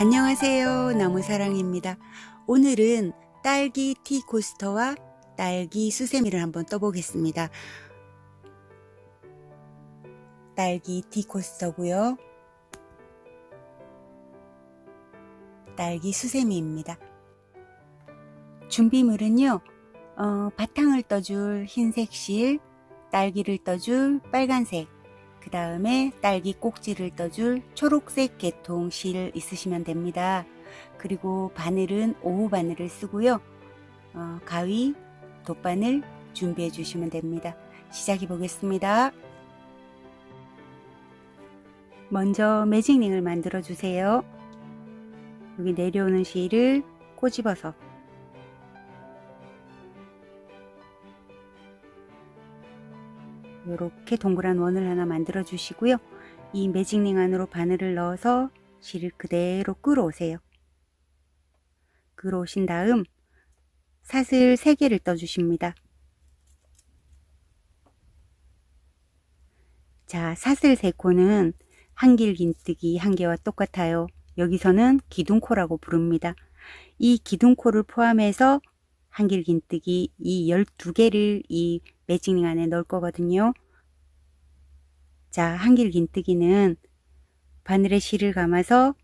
안녕하세요. 나무사랑입니다. 오늘은 딸기 티코스터와 딸기 수세미를 한번 떠보겠습니다. 딸기 티코스터고요. 딸기 수세미입니다. 준비물은요. 바탕을 떠줄 흰색 실, 딸기를 떠줄 빨간색, 그 다음에 딸기 꼭지를 떠줄 초록색 계통 실 있으시면 됩니다. 그리고 바늘은 오후 바늘을 쓰고요. 가위, 돗바늘 준비해 주시면 됩니다. 시작해 보겠습니다. 먼저 매직링을 만들어 주세요. 여기 내려오는 실을 꼬집어서 이렇게 동그란 원을 하나 만들어 주시고요. 이 매직링 안으로 바늘을 넣어서 실을 그대로 끌어오세요. 끌어오신 다음 사슬 3개를 떠 주십니다. 자, 사슬 3코는 한길긴뜨기 1개와 똑같아요. 여기서는 기둥코라고 부릅니다. 이 기둥코를 포함해서 한길긴뜨기 이 12개를 이 매직링 안에 넣을 거거든요. 자, 한길긴뜨기는 바늘에 실을 감아서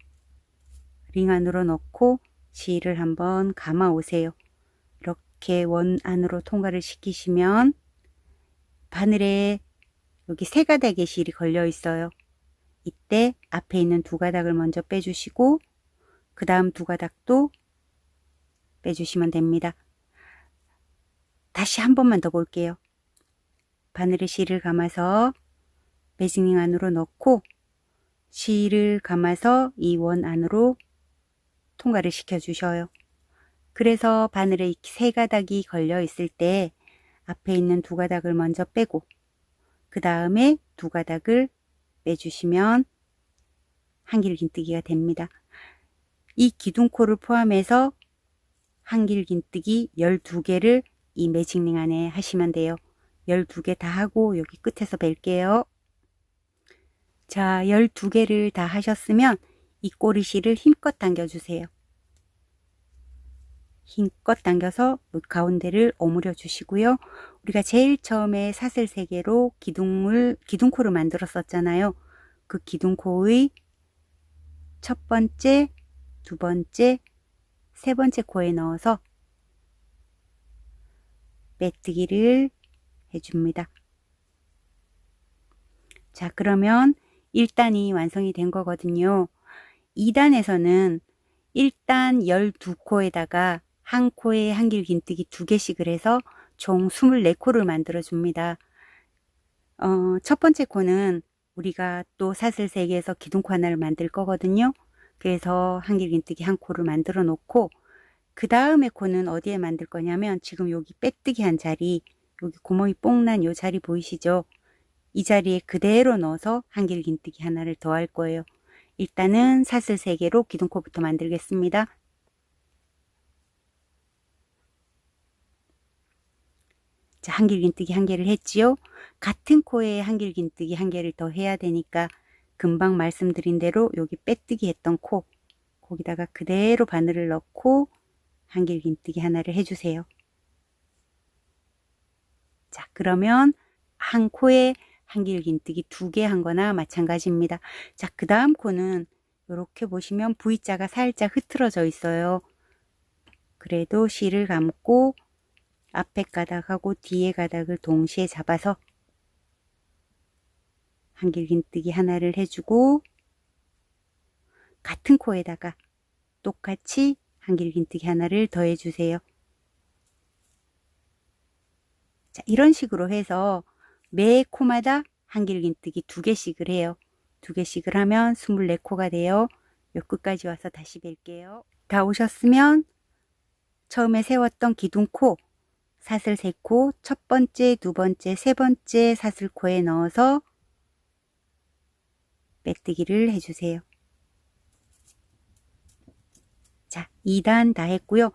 링 안으로 넣고 실을 한번 감아 오세요. 이렇게 원 안으로 통과를 시키시면 바늘에 여기 3가닥의 실이 걸려 있어요. 이때 앞에 있는 2가닥을 먼저 빼주시고 그 다음 2가닥도 빼주시면 됩니다. 다시 한 번만 더 볼게요. 바늘에 실을 감아서 매직링 안으로 넣고 실을 감아서 이 원 안으로 통과를 시켜 주셔요. 그래서 바늘에 3가닥이 걸려 있을 때 앞에 있는 2가닥을 먼저 빼고 그 다음에 2가닥을 빼주시면 한길긴뜨기가 됩니다. 이 기둥코를 포함해서 한길긴뜨기 12개를 이 매직링 안에 하시면 돼요. 12개 다 하고 여기 끝에서 뵐게요. 자, 12개를 다 하셨으면 이 꼬리실을 힘껏 당겨주세요. 힘껏 당겨서 가운데를 오므려 주시고요. 우리가 제일 처음에 사슬 3개로 기둥코를 만들었었잖아요. 그 기둥코의 첫 번째, 두 번째, 세 번째 코에 넣어서 빼뜨기를 해줍니다. 자, 그러면 1단이 완성이 된 거거든요. 2단에서는 1단 12코에다가 한 코에 한길긴뜨기 2개씩을 해서 총 24코를 만들어 줍니다. 첫 번째 코는 우리가 또 사슬 3개에서 기둥코 하나를 만들 거거든요. 그래서 한길긴뜨기 1코를 만들어 놓고 그 다음에 코는 어디에 만들 거냐면 지금 여기 빼뜨기 한 자리, 여기 구멍이 뽕 난 요 자리 보이시죠? 이 자리에 그대로 넣어서 한길긴뜨기 하나를 더 할 거예요. 일단은 사슬 3개로 기둥코부터 만들겠습니다. 자, 한길긴뜨기 1개를 했지요. 같은 코에 한길긴뜨기 1개를 더 해야 되니까 금방 말씀드린 대로 여기 빼뜨기 했던 코, 거기다가 그대로 바늘을 넣고 한길긴뜨기 하나를 해주세요. 자, 그러면 한 코에 한길긴뜨기 2개 한 거나 마찬가지입니다. 자, 그 다음 코는 이렇게 보시면 V자가 살짝 흐트러져 있어요. 그래도 실을 감고 앞에 가닥하고 뒤에 가닥을 동시에 잡아서 한길긴뜨기 하나를 해주고 같은 코에다가 똑같이 한길긴뜨기 하나를 더 해주세요. 자, 이런 식으로 해서 매 코마다 한길긴뜨기 2개씩을 해요. 2개씩을 하면 24코가 돼요. 요 끝까지 와서 다시 뵐게요. 다 오셨으면 처음에 세웠던 기둥코 사슬 3코 첫 번째, 두 번째, 세 번째 사슬코에 넣어서 빼뜨기를 해주세요. 자, 2단 다 했고요.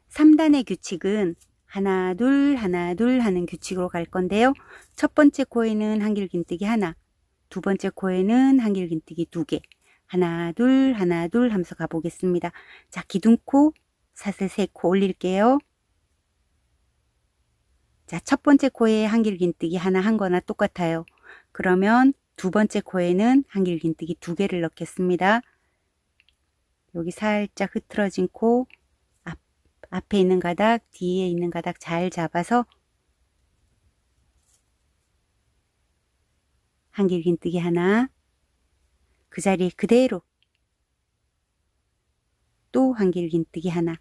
3단의 규칙은 하나 둘 하나 둘 하는 규칙으로 갈 건데요. 첫 번째 코에는 한길긴뜨기 하나, 두 번째 코에는 한길긴뜨기 2개, 하나 둘 하면서 가보겠습니다. 자, 기둥코 사슬 3코 올릴게요. 자, 첫 번째 코에 한길긴뜨기 하나 한 거나 똑같아요. 그러면 두 번째 코에는 한길긴뜨기 2개를 넣겠습니다. 여기 살짝 흐트러진 코 앞에 있는 가닥, 뒤에 있는 가닥 잘 잡아서 한길긴뜨기 하나, 그 자리에 그대로 또 한길긴뜨기 하나.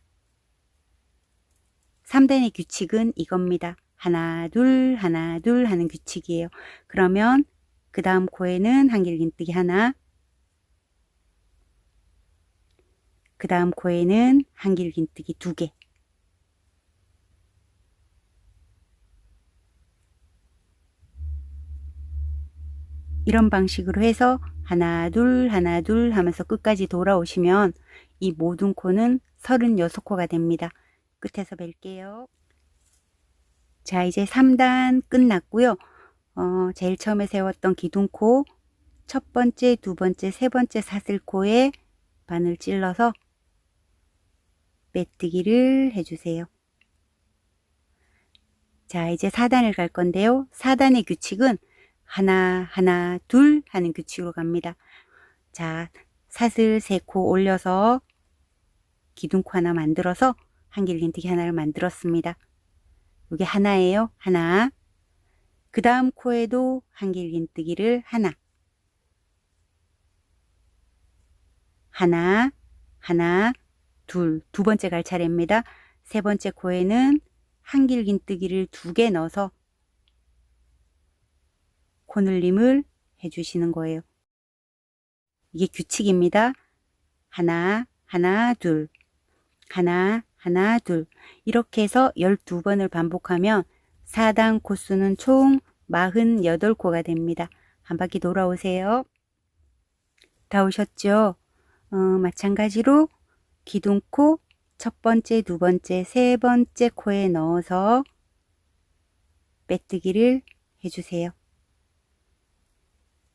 3단의 규칙은 이겁니다. 하나 둘 하는 규칙이에요. 그러면 그 다음 코에는 한길긴뜨기 하나, 그 다음 코에는 한길긴뜨기 2개. 이런 방식으로 해서 하나 둘 하면서 끝까지 돌아오시면 이 모든 코는 36코가 됩니다. 끝에서 뵐게요. 자, 이제 3단 끝났고요. 제일 처음에 세웠던 기둥코 첫 번째, 두 번째, 세 번째 사슬코에 바늘 찔러서 빼뜨기를 해주세요. 자, 이제 4단을 갈 건데요. 4단의 규칙은 하나 둘 하는 규칙으로 갑니다. 자, 사슬 3코 올려서 기둥코 하나 만들어서 한길긴뜨기 하나를 만들었습니다. 이게 하나예요. 하나. 그 다음 코에도 한길긴뜨기를 하나, 둘, 두 번째 갈 차례입니다. 세 번째 코에는 한길긴뜨기를 2개 넣어서 코늘림을 해주시는 거예요. 이게 규칙입니다. 하나, 둘, 하나, 둘. 이렇게 해서 12번을 반복하면 4단 코수는 총 48코가 됩니다. 한 바퀴 돌아오세요. 다 오셨죠? 마찬가지로 기둥코 첫 번째, 두 번째, 세 번째 코에 넣어서 빼뜨기를 해주세요.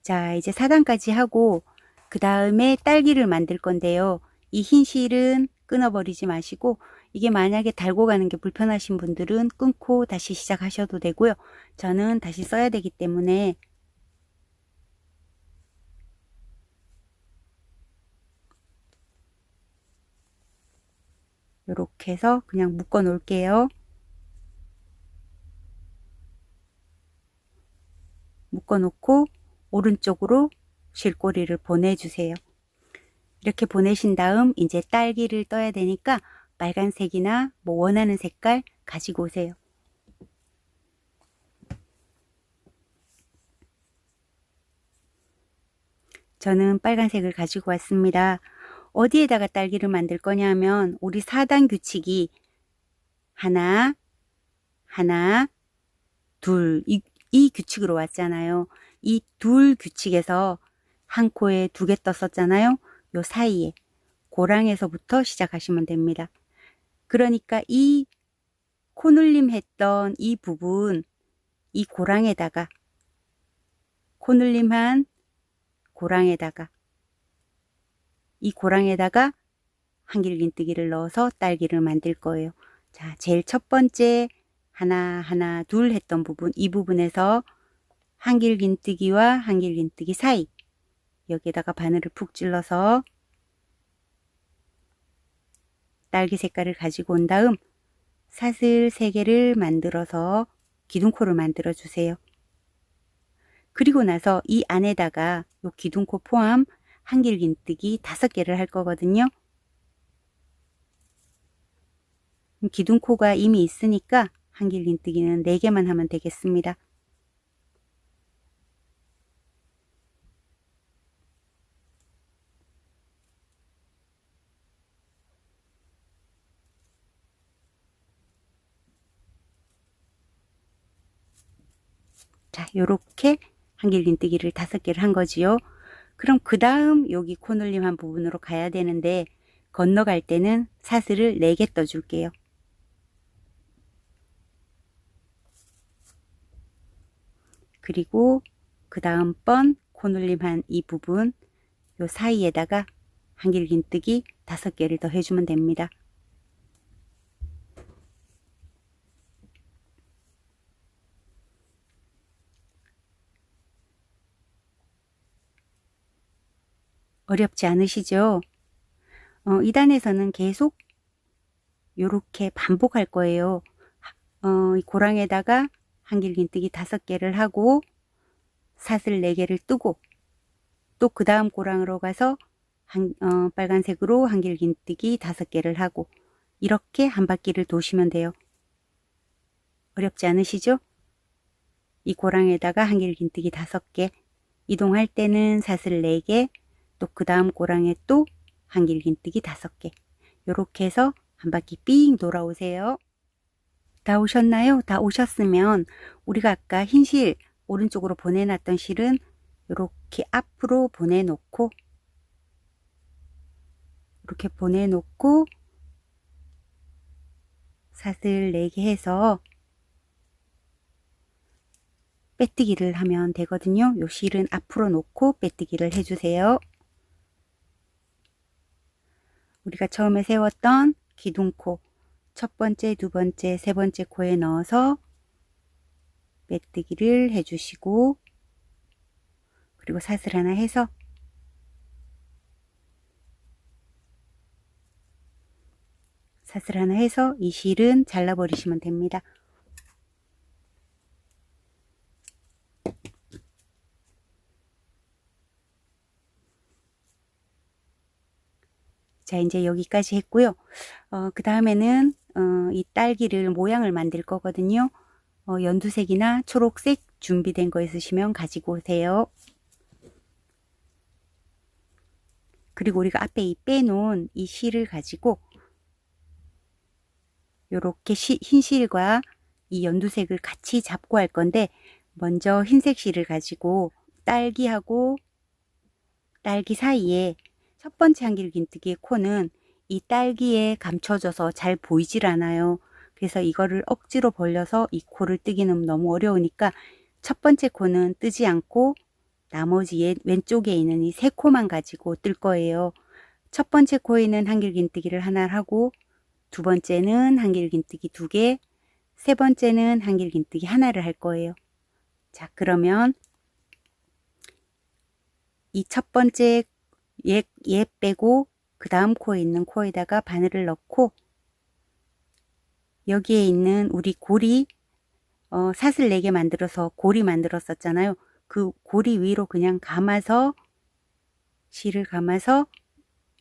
자, 이제 4단까지 하고 그 다음에 딸기를 만들 건데요. 이 흰 실은 끊어버리지 마시고, 이게 만약에 달고 가는 게 불편하신 분들은 끊고 다시 시작하셔도 되고요. 저는 다시 써야 되기 때문에 이렇게 해서 그냥 묶어 놓을게요. 묶어 놓고 오른쪽으로 실꼬리를 보내주세요. 이렇게 보내신 다음 이제 딸기를 떠야 되니까 빨간색이나 뭐 원하는 색깔 가지고 오세요. 저는 빨간색을 가지고 왔습니다. 어디에다가 딸기를 만들 거냐면 우리 4단 규칙이 하나, 둘, 이 규칙으로 왔잖아요. 이 둘 규칙에서 한 코에 2개 떴었잖아요. 요 사이에 고랑에서부터 시작하시면 됩니다. 그러니까 이 코늘림 했던 이 부분, 이 고랑에다가 코늘림한 고랑에다가 이 고랑에다가 한길긴뜨기를 넣어서 딸기를 만들 거예요. 자, 제일 첫 번째 하나 둘 했던 부분, 이 부분에서 한길긴뜨기와 한길긴뜨기 사이 여기에다가 바늘을 푹 찔러서 딸기 색깔을 가지고 온 다음 사슬 3개를 만들어서 기둥코를 만들어 주세요. 그리고 나서 이 안에다가 요 기둥코 포함 한길긴뜨기 5개를 할 거거든요. 기둥코가 이미 있으니까 한길긴뜨기는 4개만 하면 되겠습니다. 자, 요렇게 한길긴뜨기를 5개를 한 거지요. 그럼 그 다음 여기 코늘림 한 부분으로 가야 되는데 건너갈 때는 사슬을 4개 떠줄게요. 그리고 그 다음번 코늘림 한 이 부분 요 사이에다가 한길긴뜨기 5개를 더 해주면 됩니다. 어렵지 않으시죠? 2단에서는 계속 요렇게 반복할 거예요. 이 고랑에다가 한길긴뜨기 5개를 하고 사슬 4개를 뜨고 또 그 다음 고랑으로 가서 빨간색으로 한길긴뜨기 5개를 하고 이렇게 한 바퀴를 도시면 돼요. 어렵지 않으시죠? 이 고랑에다가 한길긴뜨기 5개, 이동할 때는 사슬 4개, 또 그 다음 고랑에 또 한길긴뜨기 5개. 요렇게 해서 한 바퀴 삥 돌아오세요. 다 오셨나요? 다 오셨으면 우리가 아까 흰 실 오른쪽으로 보내놨던 실은 이렇게 앞으로 보내놓고 이렇게 보내놓고 사슬 4개 해서 빼뜨기를 하면 되거든요. 요 실은 앞으로 놓고 빼뜨기를 해주세요. 우리가 처음에 세웠던 기둥코 첫 번째, 두 번째, 세 번째 코에 넣어서 빼뜨기를 해주시고 그리고 사슬 하나 해서 이 실은 잘라버리시면 됩니다. 자, 이제 여기까지 했고요. 그 다음에는 이 딸기를 모양을 만들 거거든요. 연두색이나 초록색 준비된 거 있으시면 가지고 오세요. 그리고 우리가 앞에 이 빼놓은 이 실을 가지고 요렇게 흰 실과 이 연두색을 같이 잡고 할 건데 먼저 흰색 실을 가지고 딸기하고 딸기 사이에 첫 번째 한길긴뜨기의 코는 이 딸기에 감춰져서 잘 보이질 않아요. 그래서 이거를 억지로 벌려서 이 코를 뜨기는 너무 어려우니까 첫 번째 코는 뜨지 않고 나머지 왼쪽에 있는 이 세 코만 가지고 뜰 거예요. 첫 번째 코에는 한길긴뜨기를 하나 하고 두 번째는 한길긴뜨기 2개, 세 번째는 한길긴뜨기 하나를 할 거예요. 자, 그러면 이 첫 번째 얘 빼고 그 다음 코에 있는 코에다가 바늘을 넣고 여기에 있는 우리 고리 사슬 4개 만들어서 고리 만들었었잖아요. 그 고리 위로 그냥 감아서 실을 감아서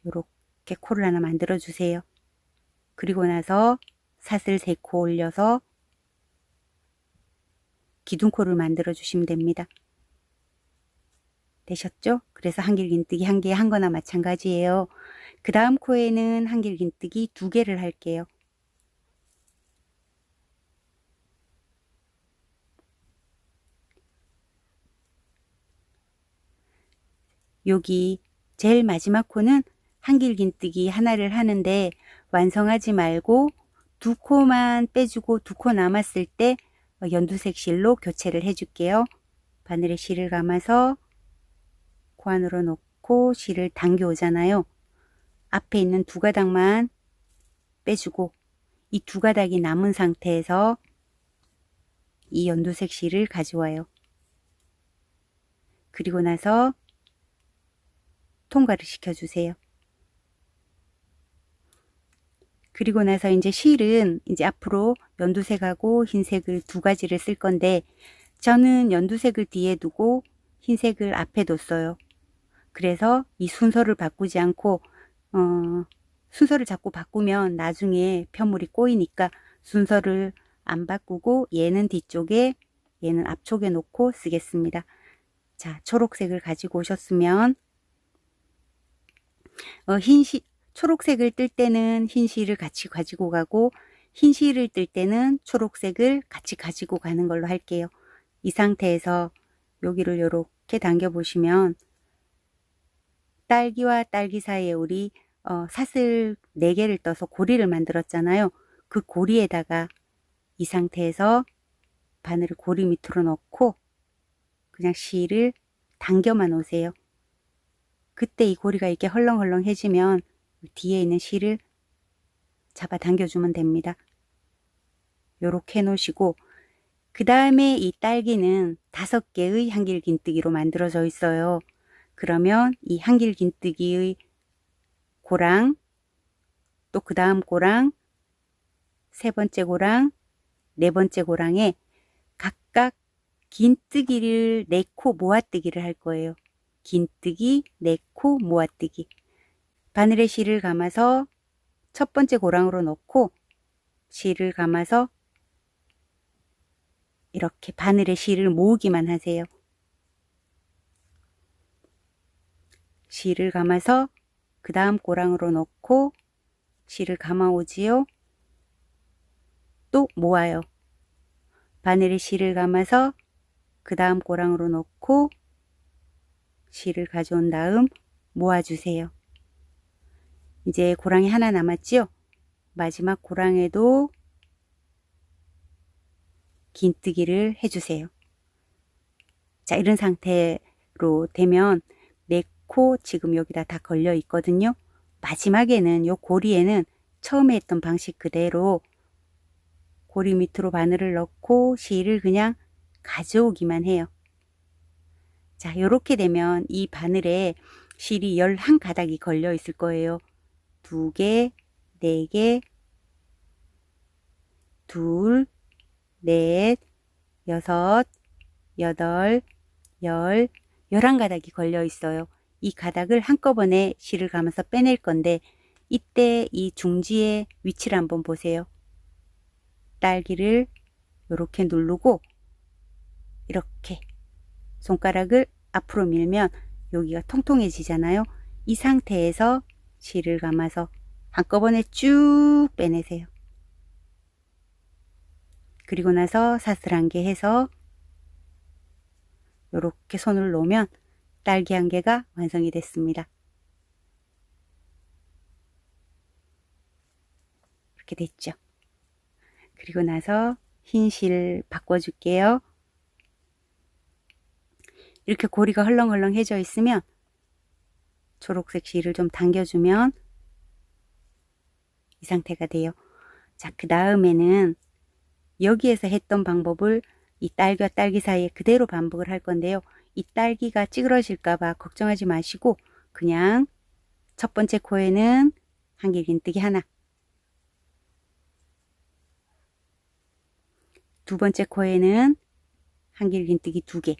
이렇게 코를 하나 만들어 주세요. 그리고 나서 사슬 3코 올려서 기둥코를 만들어 주시면 됩니다. 되셨죠? 그래서 한길긴뜨기 1개 한 거나 마찬가지예요. 그 다음 코에는 한길긴뜨기 2개를 할게요. 여기 제일 마지막 코는 한길긴뜨기 하나를 하는데 완성하지 말고 2코만 빼주고 2코 남았을 때 연두색 실로 교체를 해줄게요. 바늘에 실을 감아서 코 안으로 넣고 실을 당겨 오잖아요. 앞에 있는 2가닥만 빼주고 이 2가닥이 남은 상태에서 이 연두색 실을 가져와요. 그리고 나서 통과를 시켜주세요. 그리고 나서 이제 실은 이제 앞으로 연두색하고 흰색을 2가지를 쓸 건데 저는 연두색을 뒤에 두고 흰색을 앞에 뒀어요. 그래서 이 순서를 바꾸지 않고 순서를 자꾸 바꾸면 나중에 편물이 꼬이니까 순서를 안 바꾸고 얘는 뒤쪽에 얘는 앞쪽에 놓고 쓰겠습니다. 자, 초록색을 가지고 오셨으면 초록색을 뜰 때는 흰 실을 같이 가지고 가고 흰 실을 뜰 때는 초록색을 같이 가지고 가는 걸로 할게요. 이 상태에서 여기를 이렇게 당겨 보시면 딸기와 딸기 사이에 우리 사슬 4개를 떠서 고리를 만들었잖아요. 그 고리에다가 이 상태에서 바늘을 고리 밑으로 넣고 그냥 실을 당겨만 오세요. 그때 이 고리가 이렇게 헐렁헐렁해지면 뒤에 있는 실을 잡아 당겨주면 됩니다. 요렇게 해놓으시고, 그 다음에 이 딸기는 5개의 한길긴뜨기로 만들어져 있어요. 그러면 이 한길긴뜨기의 고랑, 또 그 다음 고랑, 3번째 고랑, 4번째 고랑에 각각 긴뜨기를 4코 모아뜨기를 할 거예요. 긴뜨기, 4코 모아뜨기. 바늘에 실을 감아서 첫 번째 고랑으로 넣고 실을 감아서 이렇게 바늘에 실을 모으기만 하세요. 실을 감아서 그 다음 고랑으로 넣고 실을 감아 오지요. 또 모아요. 바늘에 실을 감아서 그 다음 고랑으로 넣고 실을 가져온 다음 모아주세요. 이제 고랑이 하나 남았지요? 마지막 고랑에도 긴뜨기를 해주세요. 자, 이런 상태로 되면 4코 지금 여기다 다 걸려 있거든요. 마지막에는 요 고리에는 처음에 했던 방식 그대로 고리 밑으로 바늘을 넣고 실을 그냥 가져오기만 해요. 자, 요렇게 되면 이 바늘에 실이 11가닥이 걸려 있을 거예요. 2개, 4개, 2, 4, 6, 8, 10, 11가닥이 걸려 있어요. 이 가닥을 한꺼번에 실을 감아서 빼낼 건데 이때 이 중지의 위치를 한번 보세요. 딸기를 이렇게 누르고 이렇게 손가락을 앞으로 밀면 여기가 통통해지잖아요. 이 상태에서 실을 감아서 한꺼번에 쭉 빼내세요. 그리고 나서 사슬 1개 해서 이렇게 손을 놓으면 딸기 1개가 완성이 됐습니다. 이렇게 됐죠. 그리고 나서 흰 실 바꿔줄게요. 이렇게 고리가 헐렁헐렁해져 있으면 초록색 실을 좀 당겨주면 이 상태가 돼요. 자, 그 다음에는 여기에서 했던 방법을 이 딸기와 딸기 사이에 그대로 반복을 할 건데요. 이 딸기가 찌그러질까봐 걱정하지 마시고 그냥 첫 번째 코에는 한길긴뜨기 하나, 두 번째 코에는 한길긴뜨기 2개,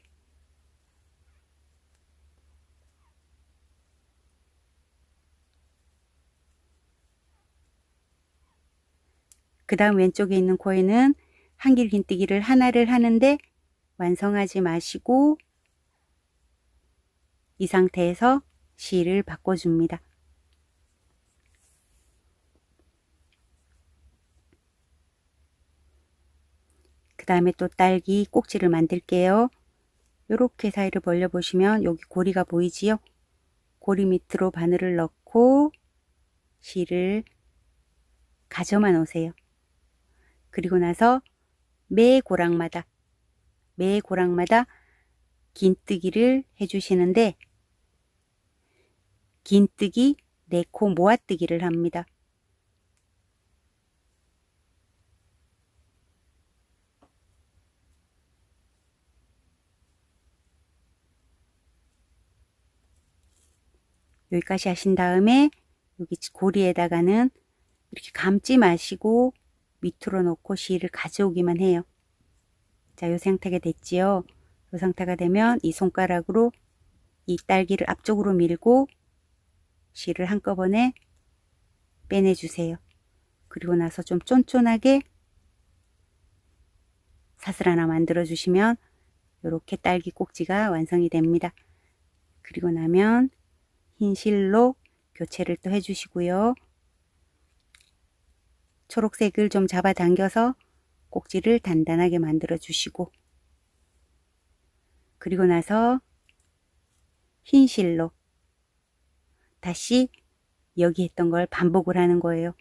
그 다음 왼쪽에 있는 코에는 한길긴뜨기를 하나를 하는데 완성하지 마시고 이 상태에서 실을 바꿔줍니다. 그 다음에 또 딸기 꼭지를 만들게요. 이렇게 사이를 벌려 보시면 여기 고리가 보이지요? 고리 밑으로 바늘을 넣고 실을 가져만 오세요. 그리고 나서 매 고랑마다 긴뜨기를 해주시는데 긴뜨기 4코 모아뜨기를 합니다. 여기까지 하신 다음에 여기 고리에다가는 이렇게 감지 마시고 밑으로 놓고 실을 가져오기만 해요. 자, 이 상태가 됐지요. 이 상태가 되면 이 손가락으로 이 딸기를 앞쪽으로 밀고 실을 한꺼번에 빼내주세요. 그리고 나서 좀 쫀쫀하게 사슬 하나 만들어 주시면 이렇게 딸기 꼭지가 완성이 됩니다. 그리고 나면 흰 실로 교체를 또 해주시고요. 초록색을 좀 잡아당겨서 꼭지를 단단하게 만들어 주시고 그리고 나서 흰 실로 다시 여기 했던 걸 반복을 하는 거예요.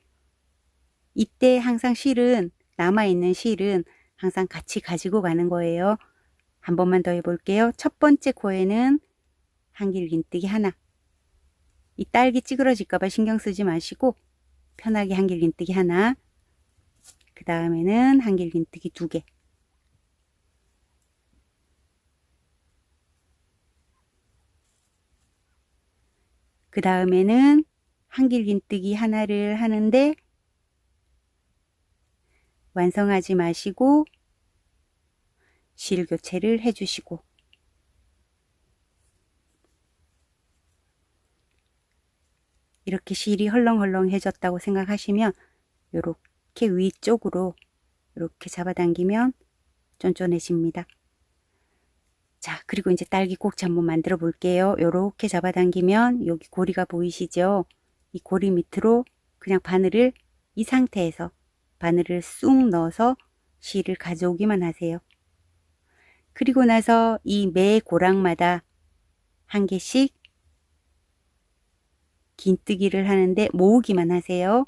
이때 항상 실은 남아있는 실은 항상 같이 가지고 가는 거예요. 한 번만 더 해볼게요. 첫 번째 코에는 한길긴뜨기 하나, 이 딸기 찌그러질까봐 신경 쓰지 마시고 편하게 한길긴뜨기 하나, 그 다음에는 한길긴뜨기 2개, 그 다음에는 한길긴뜨기 하나를 하는데 완성하지 마시고 실 교체를 해주시고, 이렇게 실이 헐렁헐렁해졌다고 생각하시면 이렇게 위쪽으로 이렇게 잡아당기면 쫀쫀해집니다. 자, 그리고 이제 딸기 꼭지 한번 만들어 볼게요. 이렇게 잡아당기면 여기 고리가 보이시죠? 이 고리 밑으로 그냥 바늘을, 이 상태에서 바늘을 쑥 넣어서 실을 가져오기만 하세요. 그리고 나서 이 매 고랑마다 한 개씩 긴뜨기를 하는데 모으기만 하세요.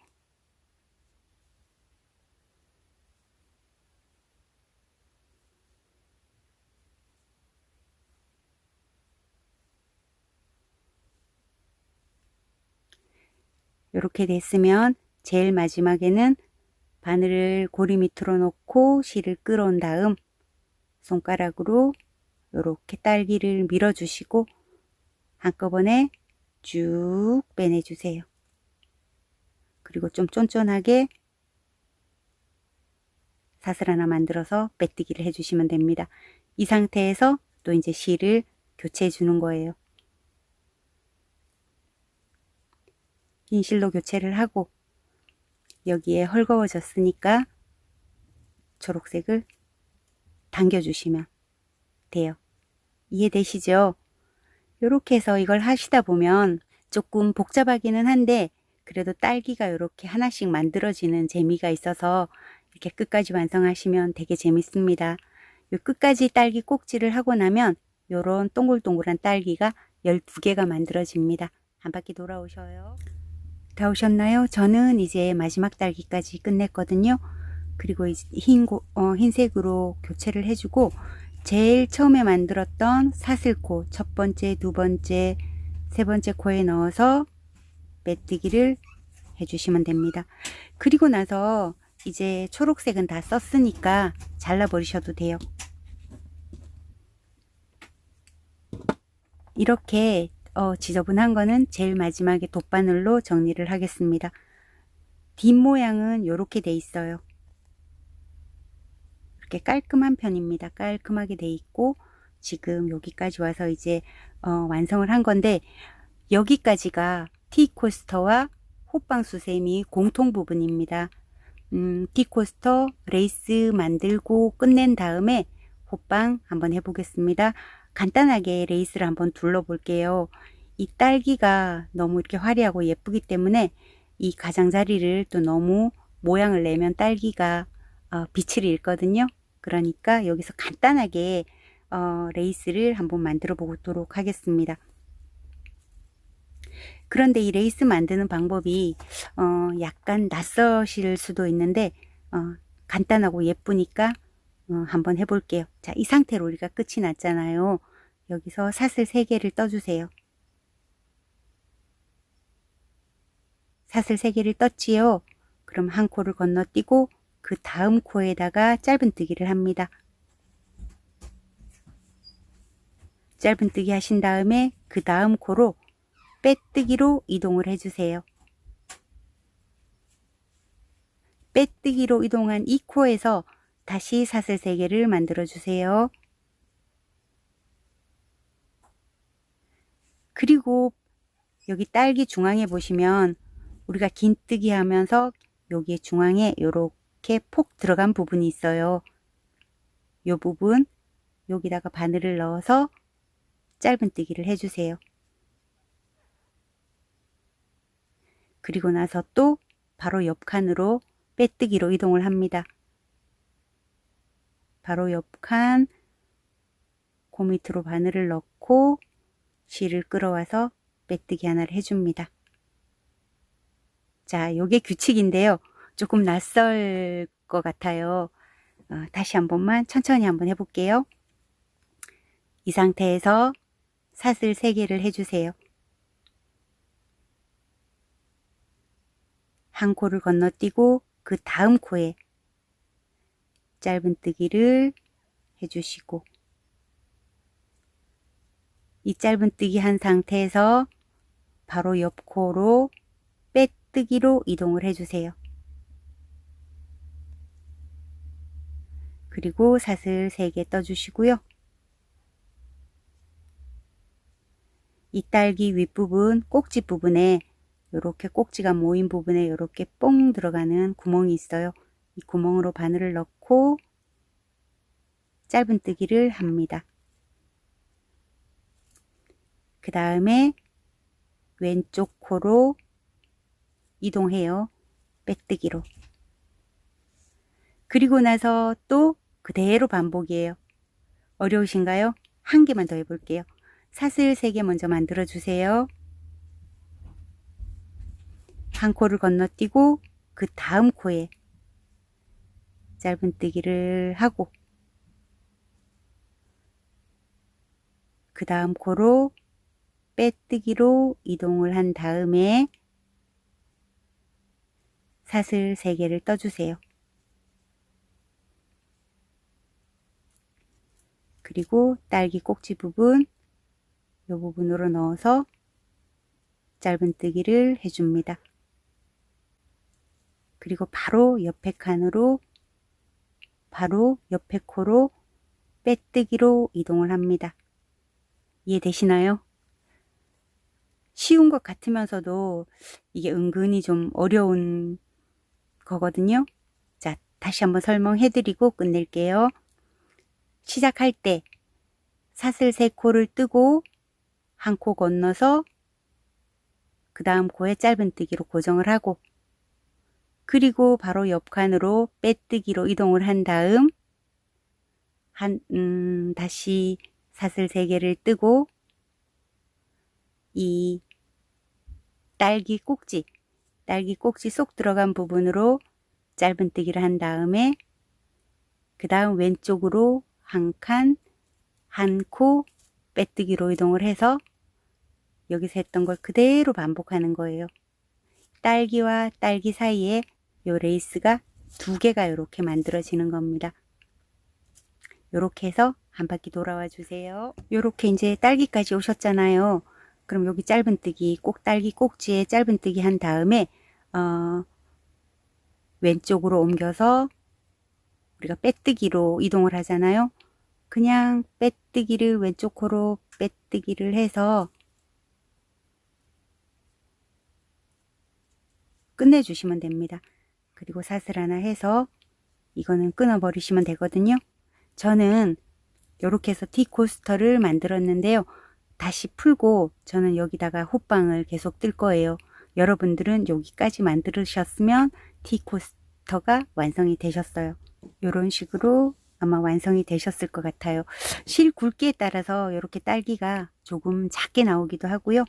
이렇게 됐으면 제일 마지막에는 바늘을 고리 밑으로 놓고 실을 끌어온 다음 손가락으로 이렇게 딸기를 밀어주시고 한꺼번에 쭉 빼내주세요. 그리고 좀 쫀쫀하게 사슬 하나 만들어서 빼뜨기를 해주시면 됩니다. 이 상태에서 또 이제 실을 교체해 주는 거예요. 흰 실로 교체를 하고 여기에 헐거워졌으니까 초록색을 당겨주시면 돼요. 이해되시죠? 이렇게 해서 이걸 하시다 보면 조금 복잡하기는 한데 그래도 딸기가 이렇게 하나씩 만들어지는 재미가 있어서 이렇게 끝까지 완성하시면 되게 재밌습니다. 요 끝까지 딸기 꼭지를 하고 나면 요런 동글동글한 딸기가 12개가 만들어집니다. 한 바퀴 돌아오셔요. 다 오셨나요? 저는 이제 마지막 딸기까지 끝냈거든요. 그리고 이제 흰색으로 교체를 해주고 제일 처음에 만들었던 사슬코 첫 번째, 두 번째, 세 번째 코에 넣어서 빼뜨기를 해주시면 됩니다. 그리고 나서 이제 초록색은 다 썼으니까 잘라버리셔도 돼요. 이렇게 지저분한 거는 제일 마지막에 돗바늘로 정리를 하겠습니다. 뒷모양은 이렇게 돼 있어요. 이렇게 깔끔한 편입니다. 깔끔하게 돼 있고 지금 여기까지 와서 이제 완성을 한 건데 여기까지가 티코스터와 호빵수세미 공통 부분입니다. 티코스터 레이스 만들고 끝낸 다음에 호빵 한번 해보겠습니다. 간단하게 레이스를 한번 둘러 볼게요. 이 딸기가 너무 이렇게 화려하고 예쁘기 때문에 이 가장자리를 또 너무 모양을 내면 딸기가 빛을 잃거든요. 그러니까 여기서 간단하게 레이스를 한번 만들어 보도록 하겠습니다. 그런데 이 레이스 만드는 방법이 약간 낯서실 수도 있는데 간단하고 예쁘니까 한번 해볼게요. 자, 이 상태로 우리가 끝이 났잖아요. 여기서 사슬 3개를 떠주세요. 사슬 3개를 떴지요. 그럼 한 코를 건너뛰고 그 다음 코에다가 짧은뜨기를 합니다. 짧은뜨기 하신 다음에 그 다음 코로 빼뜨기로 이동을 해주세요. 빼뜨기로 이동한 이 코에서 다시 사슬 3개를 만들어 주세요. 그리고 여기 딸기 중앙에 보시면 우리가 긴뜨기 하면서 여기 중앙에 이렇게 폭 들어간 부분이 있어요. 이 부분 여기다가 바늘을 넣어서 짧은뜨기를 해주세요. 그리고 나서 또 바로 옆 칸으로 빼뜨기로 이동을 합니다. 바로 옆 칸 그 밑으로 바늘을 넣고 실을 끌어와서 빼뜨기 하나를 해줍니다. 자, 요게 규칙인데요. 조금 낯설 것 같아요. 다시 한 번만 천천히 한번 해볼게요. 이 상태에서 사슬 3개를 해주세요. 한 코를 건너뛰고 그 다음 코에 짧은뜨기를 해주시고, 이 짧은뜨기 한 상태에서 바로 옆 코로 빼뜨기로 이동을 해주세요. 그리고 사슬 3개 떠주시고요. 이 딸기 윗부분, 꼭지 부분에 이렇게 꼭지가 모인 부분에 이렇게 뽕 들어가는 구멍이 있어요. 이 구멍으로 바늘을 넣고 짧은뜨기를 합니다. 그 다음에 왼쪽 코로 이동해요. 빼뜨기로. 그리고 나서 또 그대로 반복이에요. 어려우신가요? 한 개만 더 해볼게요. 사슬 3개 먼저 만들어 주세요. 한 코를 건너뛰고 그 다음 코에 짧은뜨기를 하고, 그 다음 코로 빼뜨기로 이동을 한 다음에 사슬 3개를 떠주세요. 그리고 딸기 꼭지 부분, 이 부분으로 넣어서 짧은뜨기를 해줍니다. 그리고 바로 옆에 칸으로, 바로 옆에 코로 빼뜨기로 이동을 합니다. 이해되시나요? 쉬운 것 같으면서도 이게 은근히 좀 어려운 거거든요. 자, 다시 한번 설명해 드리고 끝낼게요. 시작할 때 사슬 3코를 뜨고 한 코 건너서 그 다음 코에 짧은뜨기로 고정을 하고, 그리고 바로 옆 칸으로 빼뜨기로 이동을 한 다음 다시 사슬 3개를 뜨고 이 딸기 꼭지 쏙 들어간 부분으로 짧은뜨기를 한 다음에 그 다음 왼쪽으로 한 칸, 한 코 빼뜨기로 이동을 해서 여기서 했던 걸 그대로 반복하는 거예요. 딸기와 딸기 사이에 요 레이스가 2개가 이렇게 만들어지는 겁니다. 이렇게 해서 한 바퀴 돌아와 주세요. 이렇게 이제 딸기까지 오셨잖아요. 그럼 여기 짧은뜨기, 꼭 딸기 꼭지에 짧은뜨기 한 다음에 왼쪽으로 옮겨서 우리가 빼뜨기로 이동을 하잖아요. 그냥 빼뜨기를 왼쪽 코로 빼뜨기를 해서 끝내주시면 됩니다. 그리고 사슬 하나 해서 이거는 끊어 버리시면 되거든요. 저는 이렇게 해서 T코스터를 만들었는데요. 다시 풀고 저는 여기다가 호빵을 계속 뜰 거예요. 여러분들은 여기까지 만들으셨으면 T코스터가 완성이 되셨어요. 이런 식으로 아마 완성이 되셨을 것 같아요. 실 굵기에 따라서 이렇게 딸기가 조금 작게 나오기도 하고요.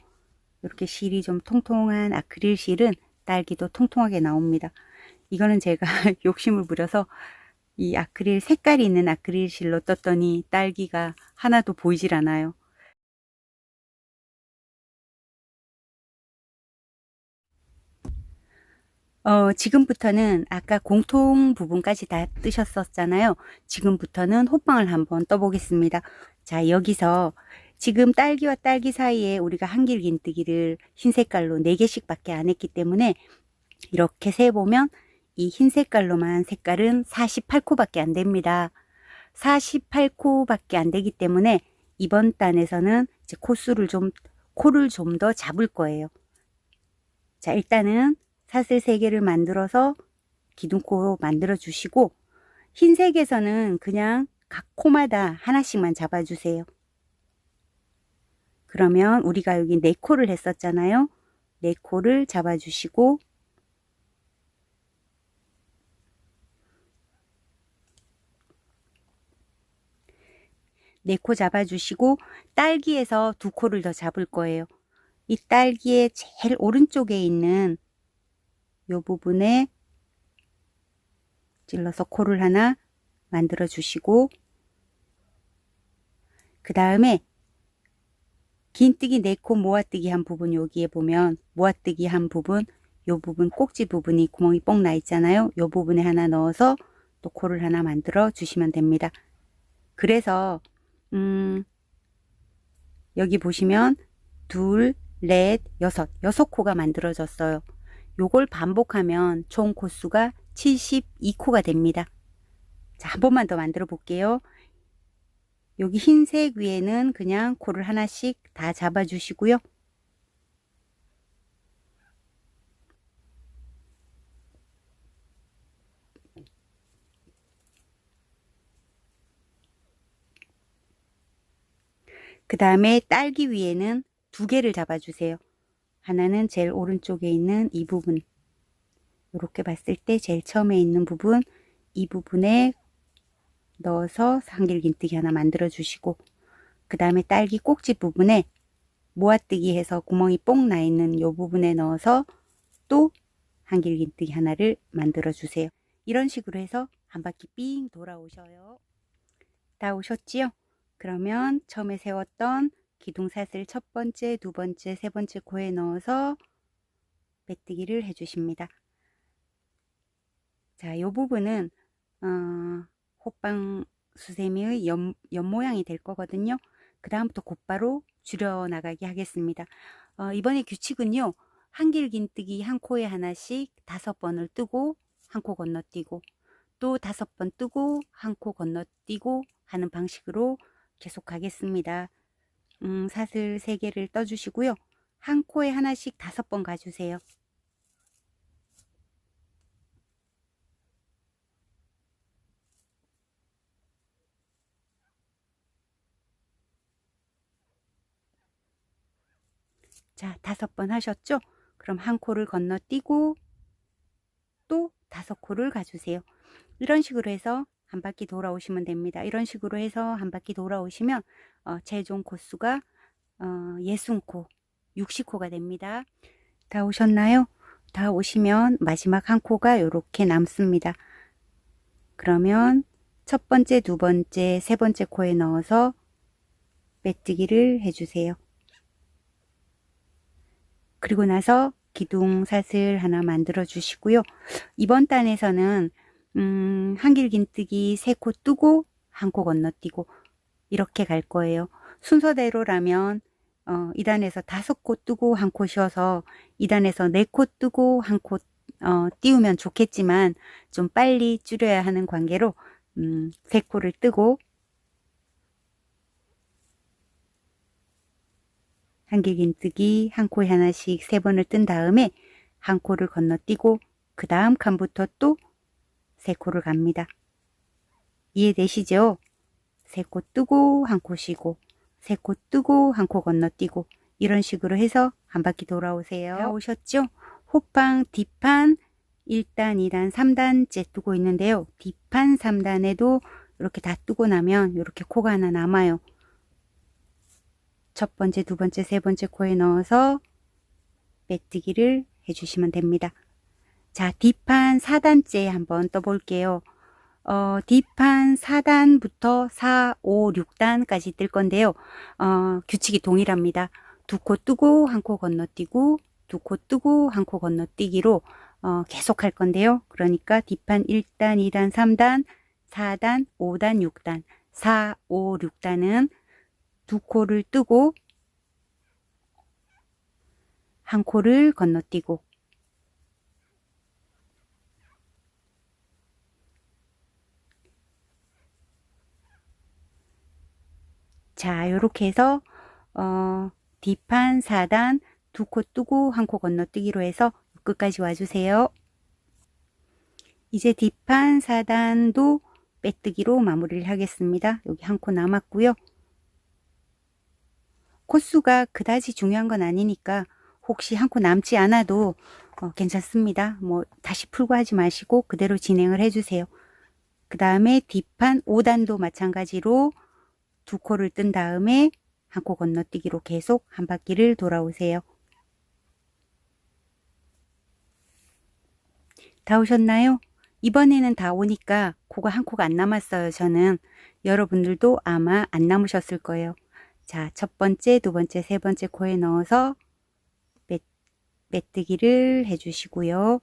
이렇게 실이 좀 통통한 아크릴 실은 딸기도 통통하게 나옵니다. 이거는 제가 욕심을 부려서 이 아크릴 색깔이 있는 아크릴 실로 떴더니 딸기가 하나도 보이질 않아요. 지금부터는 아까 공통 부분까지 다 뜨셨었잖아요. 지금부터는 호빵을 한번 떠보겠습니다. 자, 여기서 지금 딸기와 딸기 사이에 우리가 한길긴뜨기를 흰 색깔로 4개씩 밖에 안 했기 때문에 이렇게 세보면 이 흰 색깔로만 색깔은 48코 밖에 안 됩니다. 48코 밖에 안 되기 때문에 이번 단에서는 이제 코를 좀 더 잡을 거예요. 자, 일단은 사슬 3개를 만들어서 기둥코로 만들어 주시고, 흰색에서는 그냥 각 코마다 하나씩만 잡아 주세요. 그러면 우리가 여기 4코를 했었잖아요. 4코를 잡아 주시고, 네 코 잡아주시고 딸기에서 2코를 더 잡을 거예요. 이 딸기의 제일 오른쪽에 있는 이 부분에 찔러서 코를 하나 만들어 주시고, 그 다음에 긴뜨기 4코 모아뜨기 한 부분, 여기에 보면 모아뜨기 한 부분, 요 부분 꼭지 부분이 구멍이 뽕 나 있잖아요. 요 부분에 하나 넣어서 또 코를 하나 만들어 주시면 됩니다. 그래서 여기 보시면 둘, 넷, 여섯 코가 만들어졌어요. 요걸 반복하면 총 코수가 72코가 됩니다. 자, 한 번만 더 만들어 볼게요. 여기 흰색 위에는 그냥 코를 하나씩 다 잡아 주시고요. 그 다음에 딸기 위에는 두 개를 잡아 주세요. 하나는 제일 오른쪽에 있는 이 부분, 이렇게 봤을 때 제일 처음에 있는 부분, 이 부분에 넣어서 한길긴뜨기 하나 만들어 주시고, 그 다음에 딸기 꼭지 부분에 모아뜨기 해서 구멍이 뽕 나 있는 이 부분에 넣어서 또 한길긴뜨기 하나를 만들어 주세요. 이런 식으로 해서 한 바퀴 삥 돌아오셔요. 다 오셨지요? 그러면 처음에 세웠던 기둥사슬 첫 번째, 두 번째, 세 번째 코에 넣어서 빼뜨기를 해주십니다. 자, 이 부분은 호빵 수세미의 옆 모양이 될 거거든요. 그 다음부터 곧바로 줄여 나가게 하겠습니다. 이번에 규칙은요, 한길긴뜨기 한 코에 하나씩 5번을 뜨고 한 코 건너뛰고 또 5번 뜨고 한 코 건너뛰고 하는 방식으로 계속 가겠습니다. 사슬 3개를 떠주시고요. 한 코에 하나씩 5번 가주세요. 자, 5번 하셨죠? 그럼 한 코를 건너뛰고 또 5코를 가주세요. 이런 식으로 해서 한 바퀴 돌아오시면 됩니다. 이런 식으로 해서 한 바퀴 돌아오시면 최종 코수가 60코, 60코가 됩니다. 다 오셨나요? 다 오시면 마지막 한 코가 이렇게 남습니다. 그러면 첫 번째, 두 번째, 세 번째 코에 넣어서 빼뜨기를 해주세요. 그리고 나서 기둥사슬 하나 만들어 주시고요. 이번 단에서는 한길긴뜨기 3코 뜨고 한 코 건너뛰고 이렇게 갈 거예요. 순서대로라면 2단에서 5코 뜨고 한 코 쉬어서 2단에서 4코 뜨고 한 코 띄우면 좋겠지만 좀 빨리 줄여야 하는 관계로 3코를 뜨고 한길긴뜨기 한 코에 하나씩 3번을 뜬 다음에 한 코를 건너뛰고 그 다음 칸부터 또 3코를 갑니다. 이해되시죠? 3코 뜨고 한 코 쉬고 3코 뜨고 한 코 건너뛰고 이런 식으로 해서 한 바퀴 돌아오세요. 오셨죠? 호빵 뒷판 1단, 2단, 3단째 뜨고 있는데요. 뒷판 3단에도 이렇게 다 뜨고 나면 이렇게 코가 하나 남아요. 첫 번째, 두 번째, 세 번째 코에 넣어서 빼뜨기를 해주시면 됩니다. 자, 뒷판 4단째 한번 떠볼게요. 뒷판 4단부터 4, 5, 6단까지 뜰 건데요. 규칙이 동일합니다. 2코 뜨고 한 코 건너뛰고 2코 뜨고 한 코 건너뛰기로 계속 할 건데요. 그러니까 뒷판 1단, 2단, 3단, 4단, 5단, 6단, 4, 5, 6단은 2코를 뜨고 한 코를 건너뛰고 자, 요렇게 해서 뒷판 4단 2코 뜨고 한 코 건너뛰기로 해서 끝까지 와주세요. 이제 뒷판 4단도 빼뜨기로 마무리를 하겠습니다. 여기 한 코 남았고요. 코수가 그다지 중요한 건 아니니까 혹시 한 코 남지 않아도 괜찮습니다. 뭐 다시 풀고 하지 마시고 그대로 진행을 해주세요. 그 다음에 뒷판 5단도 마찬가지로 2코를 뜬 다음에 한 코 건너뛰기로 계속 한 바퀴를 돌아오세요. 다 오셨나요? 이번에는 다 오니까 코가 한 코가 안 남았어요. 저는 여러분들도 아마 안 남으셨을 거예요. 자, 첫 번째, 두 번째, 세 번째 코에 넣어서 빼뜨기를 해주시고요.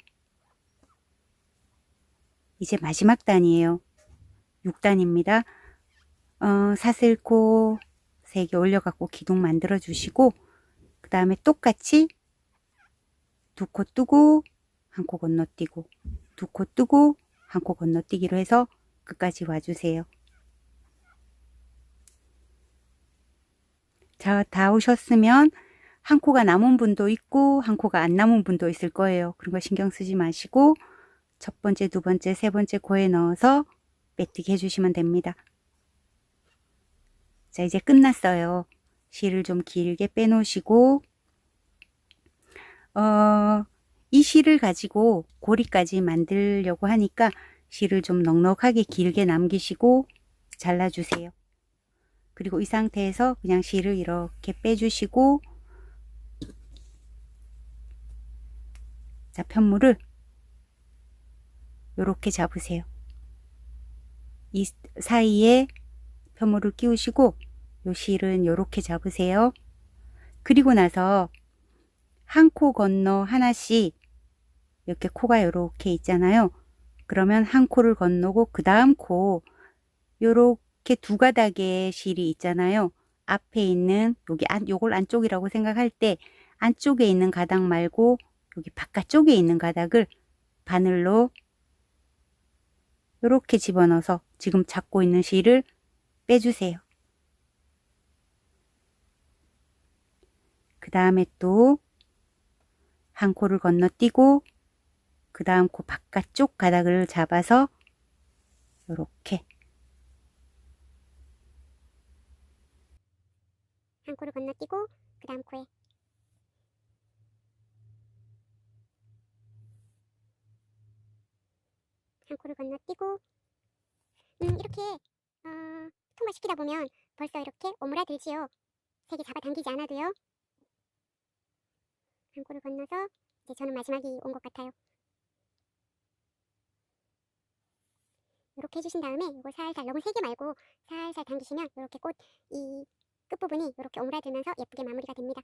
이제 마지막 단이에요. 6단입니다. 사슬코 3개 올려갖고 기둥 만들어 주시고, 그 다음에 똑같이 2코 뜨고 1코 건너뛰고, 2코 뜨고 1코 건너뛰기로 해서 끝까지 와주세요. 자, 다 오셨으면 1코가 남은 분도 있고 1코가 안 남은 분도 있을 거예요. 그런 거 신경 쓰지 마시고 첫 번째, 두 번째, 세 번째 코에 넣어서 빼뜨기 해주시면 됩니다. 자, 이제 끝났어요. 실을 좀 길게 빼놓으시고 이 실을 가지고 고리까지 만들려고 하니까 실을 좀 넉넉하게 길게 남기시고 잘라주세요. 그리고 이 상태에서 그냥 실을 이렇게 빼주시고, 자, 편물을 이렇게 잡으세요. 이 사이에 편물을 끼우시고 요 실은 이렇게 잡으세요. 그리고 나서 한 코 건너 하나씩, 이렇게 코가 이렇게 있잖아요. 그러면 한 코를 건너고 그 다음 코 요렇게 두 가닥의 실이 있잖아요. 앞에 있는 요걸 안쪽이라고 생각할 때 안쪽에 있는 가닥 말고 여기 바깥쪽에 있는 가닥을 바늘로 요렇게 집어넣어서 지금 잡고 있는 실을 빼주세요. 그 다음에 또 한 코를 건너뛰고 그 다음 코 바깥쪽 가닥을 잡아서 요렇게 한 코를 건너뛰고 그 다음 코에 한 코를 건너뛰고 이렇게 통과시키다 보면 벌써 이렇게 오므라들지요. 색이 잡아당기지 않아도요. 한 코를 건너서 이제 저는 마지막이 온 것 같아요. 이렇게 해주신 다음에 이걸 살살, 너무 세게 말고 살살 당기시면 이렇게 꽃 이 끝부분이 이렇게 오므라들면서 예쁘게 마무리가 됩니다.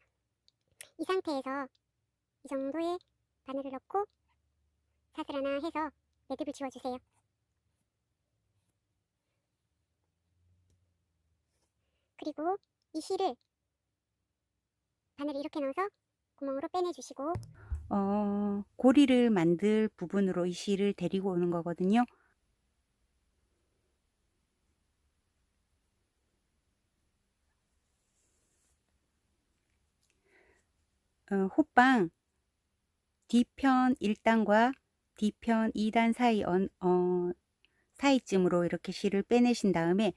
이 상태에서 이 정도의 바늘을 넣고 사슬 하나 해서 매듭을 지워주세요. 그리고 이 실을 바늘을 이렇게 넣어서 구멍으로 빼내주시고 고리를 만들 부분으로 이 실을 데리고 오는 거거든요. 호빵 뒤편 1단과 뒤편 2단 사이쯤으로 이렇게 실을 빼내신 다음에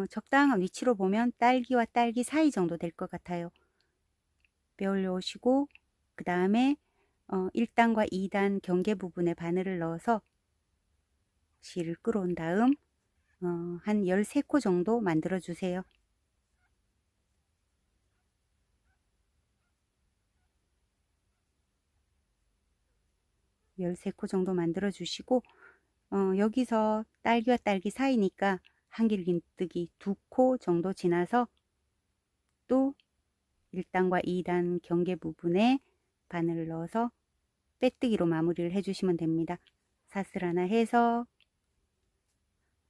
적당한 위치로 보면 딸기와 딸기 사이 정도 될 것 같아요. 빼올려 오시고 그 다음에 1단과 2단 경계 부분에 바늘을 넣어서 실을 끌어온 다음 한 13코 정도 만들어 주세요. 13코 정도 만들어 주시고 여기서 딸기와 딸기 사이니까 한길긴뜨기 2코 정도 지나서 또 1단과 2단 경계 부분에 바늘을 넣어서 빼뜨기로 마무리를 해주시면 됩니다. 사슬 하나 해서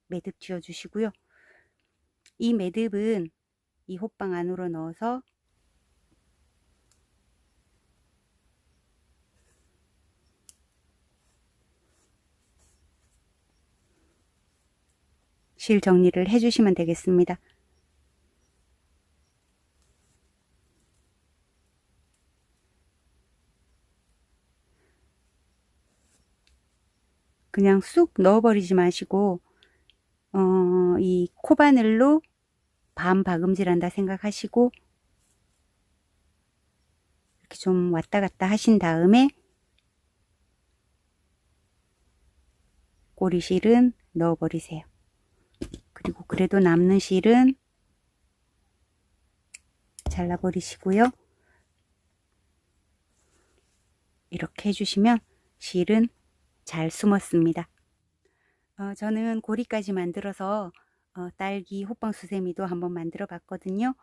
매듭 지어 주시고요. 이 매듭은 이 호빵 안으로 넣어서 실 정리를 해주시면 되겠습니다. 그냥 쑥 넣어버리지 마시고 이 코바늘로 반 박음질한다 생각하시고 이렇게 좀 왔다 갔다 하신 다음에 꼬리실은 넣어버리세요. 그리고 그래도 남는 실은 잘라버리시고요. 이렇게 해주시면 실은 잘 숨었습니다. 저는 고리까지 만들어서 딸기 호빵 수세미도 한번 만들어 봤거든요.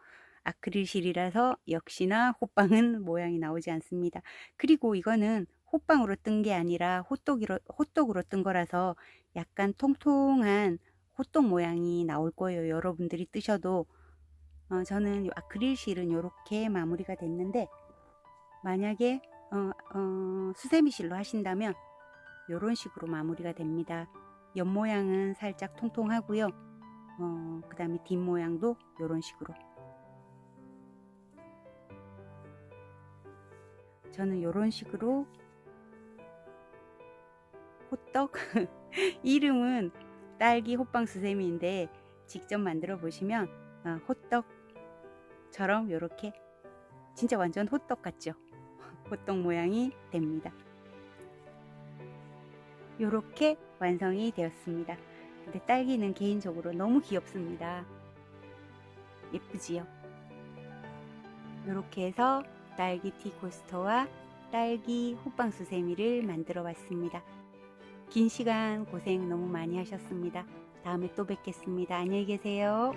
아크릴 실이라서 역시나 호빵은 모양이 나오지 않습니다. 그리고 이거는 호빵으로 뜬 게 아니라 호떡으로 뜬 거라서 약간 통통한 호떡 모양이 나올 거예요. 여러분들이 뜨셔도. 저는 요 아크릴 실은 이렇게 마무리가 됐는데, 만약에 수세미 실로 하신다면 이런 식으로 마무리가 됩니다. 옆 모양은 살짝 통통하고요. 그 다음에 뒷 모양도 이런 식으로. 저는 이런 식으로 호떡 이름은 딸기 호빵 수세미인데, 직접 만들어 보시면 호떡처럼 이렇게 진짜 완전 호떡 같죠? 호떡 모양이 됩니다. 이렇게 완성이 되었습니다. 근데 딸기는 개인적으로 너무 귀엽습니다. 예쁘지요? 이렇게 해서 딸기 티 코스터와 딸기 호빵 수세미를 만들어 봤습니다. 긴 시간 고생 너무 많이 하셨습니다. 다음에 또 뵙겠습니다. 안녕히 계세요.